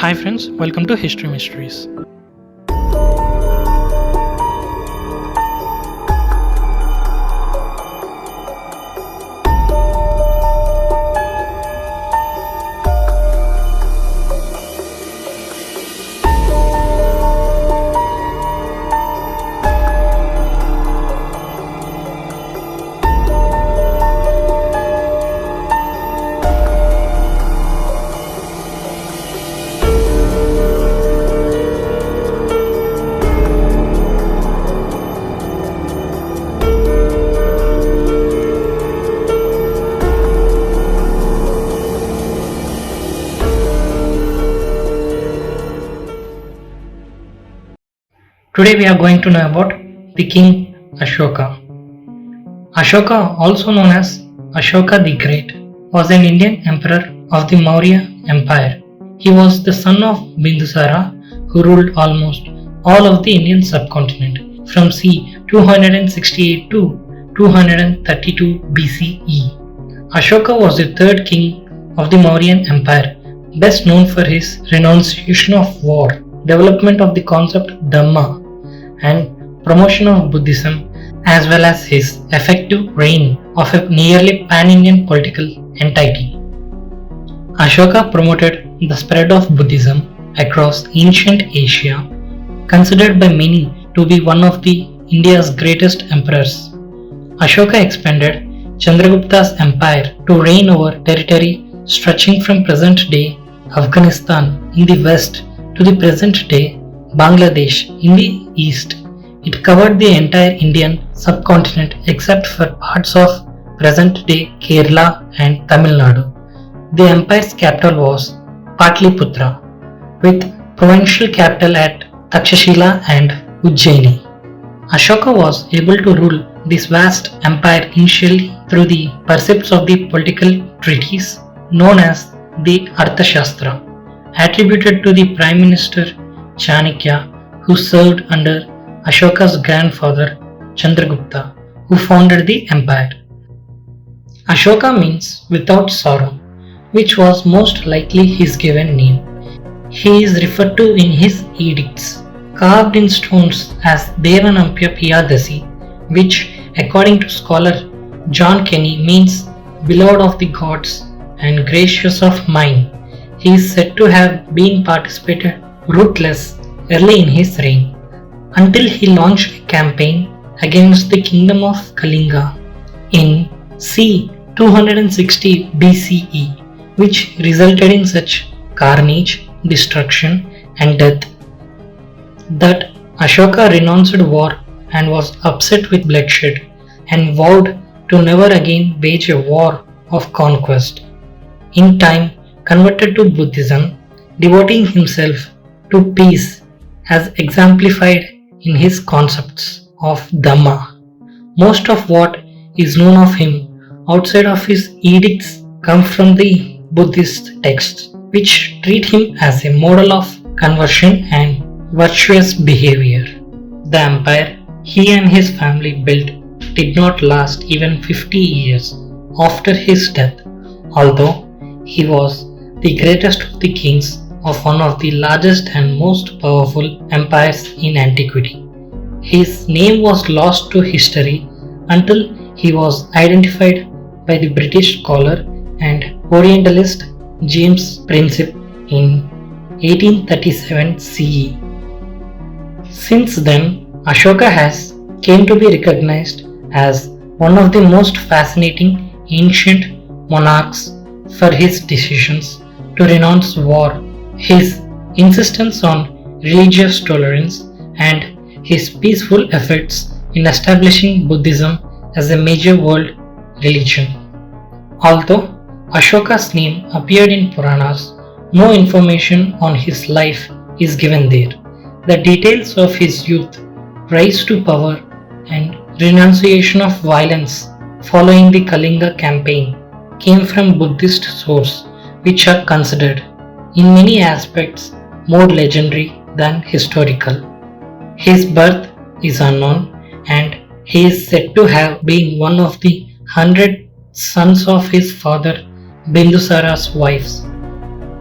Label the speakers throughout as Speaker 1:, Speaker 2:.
Speaker 1: Hi friends, welcome to History Mysteries. Today we are going to know about the King Ashoka. Ashoka, also known as Ashoka the Great, was an Indian emperor of the Maurya Empire. He was the son of Bindusara, who ruled almost all of the Indian subcontinent from c. 268 to 232 BCE. Ashoka was the third king of the Mauryan Empire, best known for his renunciation of war, development of the concept dhamma, and promotion of Buddhism, as well as his effective reign of a nearly pan-Indian political entity. Ashoka promoted the spread of Buddhism across ancient Asia, considered by many to be one of the India's greatest emperors. Ashoka expanded Chandragupta's empire to reign over territory stretching from present-day Afghanistan in the west to the present-day Bangladesh in the east. It covered the entire Indian subcontinent except for parts of present-day Kerala and Tamil Nadu. The empire's capital was Patliputra, with provincial capital at Takshashila and Ujjaini. Ashoka was able to rule this vast empire initially through the precepts of the political treatise known as the Arthashastra, attributed to the Prime Minister Chanakya, who served under Ashoka's grandfather Chandragupta, who founded the empire. Ashoka means without sorrow, which was most likely his given name. He is referred to in his edicts, carved in stones as Devanampya Piyadasi, which, according to scholar John Kenny, means beloved of the gods and gracious of mind. He is said to have been participated ruthless early in his reign, until he launched a campaign against the kingdom of Kalinga in c. 260 BCE, which resulted in such carnage, destruction, and death that Ashoka renounced war and was upset with bloodshed and vowed to never again wage a war of conquest. In time, converted to Buddhism, devoting himself to peace as exemplified in his concepts of Dhamma. Most of what is known of him outside of his edicts come from the Buddhist texts, which treat him as a model of conversion and virtuous behavior. The empire he and his family built did not last even 50 years after his death, although he was the greatest of the kings of one of the largest and most powerful empires in antiquity. His name was lost to history until he was identified by the British scholar and Orientalist James Princip in 1837 CE. Since then, Ashoka has came to be recognized as one of the most fascinating ancient monarchs for his decisions to renounce war, his insistence on religious tolerance, and his peaceful efforts in establishing Buddhism as a major world religion. Although Ashoka's name appeared in Puranas, no information on his life is given there. The details of his youth, rise to power, and renunciation of violence following the Kalinga campaign came from Buddhist sources, which are considered, in many aspects, more legendary than historical. His birth is unknown, and he is said to have been one of the 100 sons of his father Bindusara's wives.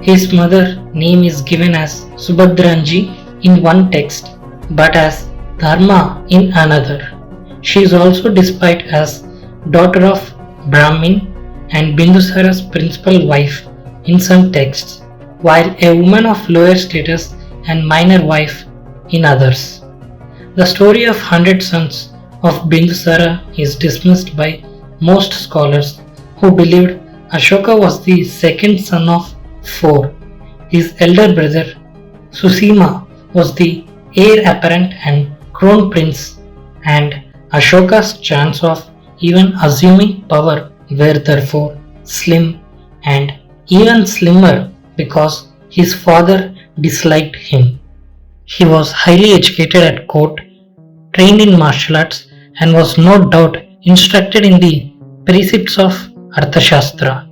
Speaker 1: His mother name is given as Subhadranji in one text but as Dharma in another. She is also described as daughter of Brahmin and Bindusara's principal wife in some texts, while a woman of lower status and minor wife in others. The story of 100 sons of Bindusara is dismissed by most scholars who believed Ashoka was the second son of 4. His elder brother Susima was the heir apparent and crown prince, and Ashoka's chance of even assuming power were therefore slim and even slimmer because his father disliked him. He was highly educated at court, trained in martial arts, and was no doubt instructed in the precepts of Arthashastra.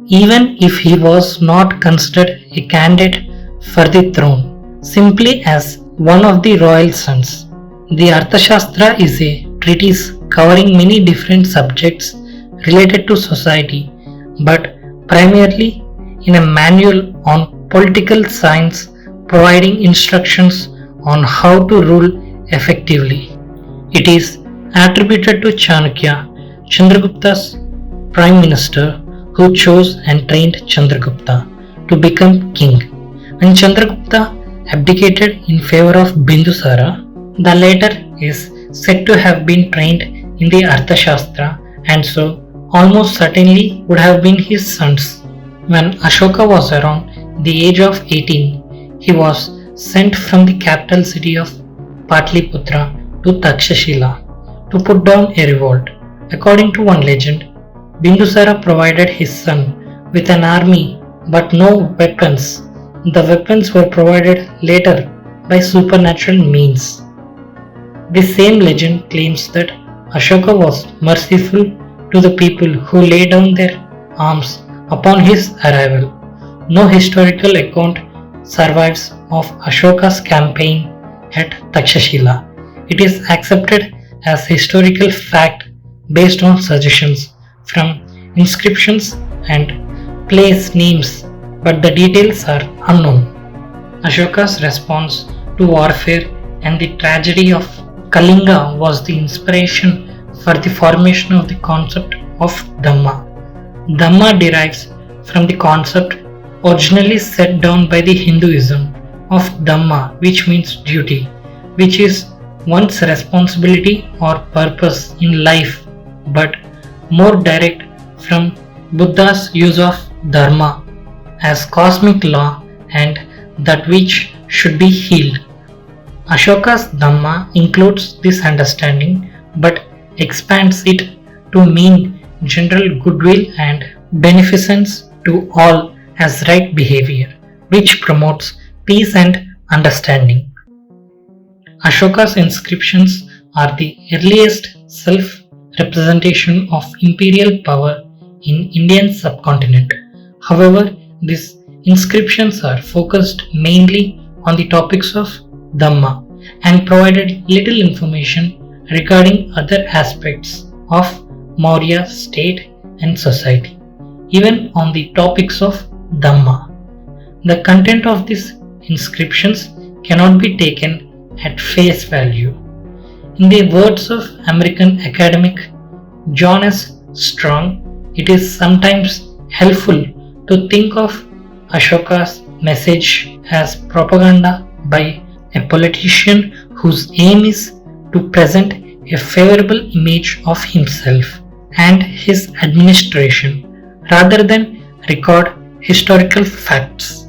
Speaker 1: Even if he was not considered a candidate for the throne, simply as one of the royal sons. The Arthashastra is a treatise covering many different subjects related to society, but primarily in a manual on political science providing instructions on how to rule effectively. It is attributed to Chanakya, Chandragupta's Prime Minister, who chose and trained Chandragupta to become king. When Chandragupta abdicated in favor of Bindusara, the latter is said to have been trained in the Arthashastra and so almost certainly would have been his sons. When Ashoka was around the age of 18, he was sent from the capital city of Patliputra to Takshashila to put down a revolt. According to one legend, Bindusara provided his son with an army but no weapons. The weapons were provided later by supernatural means. This same legend claims that Ashoka was merciful to the people who laid down their arms upon his arrival. No historical account survives of Ashoka's campaign at Takshashila. It is accepted as historical fact based on suggestions from inscriptions and place names, but the details are unknown. Ashoka's response to warfare and the tragedy of Kalinga was the inspiration for the formation of the concept of dhamma. Dhamma derives from the concept originally set down by the Hinduism of dhamma, which means duty, which is one's responsibility or purpose in life, but more direct from Buddha's use of dharma as cosmic law and that which should be healed. Ashoka's dhamma includes this understanding but expands it to mean general goodwill and beneficence to all as right behavior, which promotes peace and understanding. Ashoka's inscriptions are the earliest self-representation of imperial power in Indian subcontinent. However, these inscriptions are focused mainly on the topics of Dhamma and provided little information regarding other aspects of Maurya state and society. Even on the topics of Dhamma, the content of these inscriptions cannot be taken at face value. In the words of American academic John S. Strong, it is sometimes helpful to think of Ashoka's message as propaganda by a politician whose aim is to present a favorable image of himself and his administration rather than record historical facts.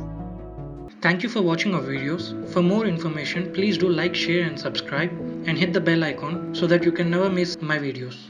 Speaker 1: Thank you for watching our videos. For more information, please do like, share and subscribe and hit the bell icon so that you can never miss my videos.